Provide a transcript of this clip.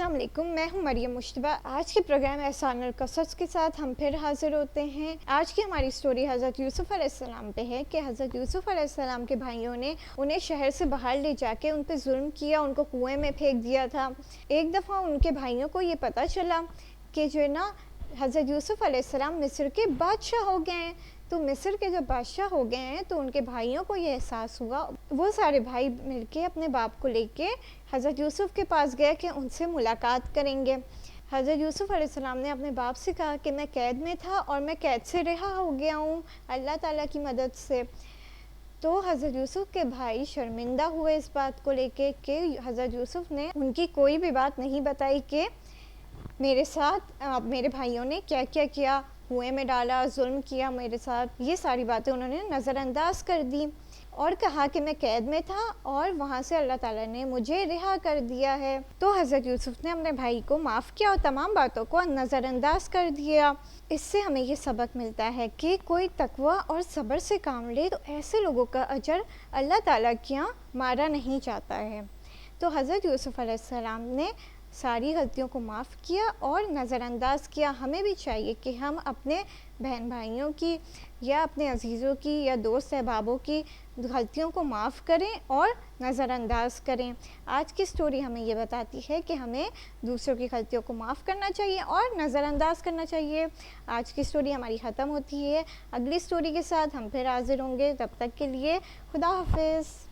السلام علیکم، میں ہوں مریم مشتبہ۔ آج کے پروگرام احسان القصص کے ساتھ ہم پھر حاضر ہوتے ہیں۔ آج کی ہماری سٹوری حضرت یوسف علیہ السلام پہ ہے کہ حضرت یوسف علیہ السلام کے بھائیوں نے انہیں شہر سے باہر لے جا کے ان پہ ظلم کیا، ان کو کنویں میں پھینک دیا تھا۔ ایک دفعہ ان کے بھائیوں کو یہ پتہ چلا کہ جو ہے نا حضرت یوسف علیہ السلام مصر کے بادشاہ ہو گئے ہیں، تو مصر کے جب بادشاہ ہو گئے ہیں تو ان کے بھائیوں کو یہ احساس ہوا۔ وہ سارے بھائی مل کے اپنے باپ کو لے کے حضرت یوسف کے پاس گئے کہ ان سے ملاقات کریں گے۔ حضرت یوسف علیہ السلام نے اپنے باپ سے کہا کہ میں قید میں تھا اور میں قید سے رہا ہو گیا ہوں اللہ تعالیٰ کی مدد سے۔ تو حضرت یوسف کے بھائی شرمندہ ہوئے اس بات کو لے کے کہ حضرت یوسف نے ان کی کوئی بھی بات نہیں بتائی کہ میرے ساتھ میرے بھائیوں نے کیا کیا کیا، کنویں میں ڈالا، ظلم کیا میرے ساتھ، یہ ساری باتیں انہوں نے نظر انداز کر دی اور کہا کہ میں قید میں تھا اور وہاں سے اللہ تعالیٰ نے مجھے رہا کر دیا ہے۔ تو حضرت یوسف نے اپنے بھائی کو معاف کیا اور تمام باتوں کو نظر انداز کر دیا۔ اس سے ہمیں یہ سبق ملتا ہے کہ کوئی تقوی اور صبر سے کام لے تو ایسے لوگوں کا اجر اللہ تعالیٰ کے یہاں مارا نہیں جاتا ہے۔ تو حضرت یوسف علیہ السلام نے ساری غلطیوں کو معاف کیا اور نظر انداز کیا۔ ہمیں بھی چاہیے کہ ہم اپنے بہن بھائیوں کی یا اپنے عزیزوں کی یا دوست احبابوں کی غلطیوں کو معاف کریں اور نظر انداز کریں۔ آج کی سٹوری ہمیں یہ بتاتی ہے کہ ہمیں دوسروں کی غلطیوں کو معاف کرنا چاہیے اور نظر انداز کرنا چاہیے۔ آج کی سٹوری ہماری ختم ہوتی ہے، اگلی سٹوری کے ساتھ ہم پھر حاضر ہوں گے، تب تک کے لیے خدا حافظ۔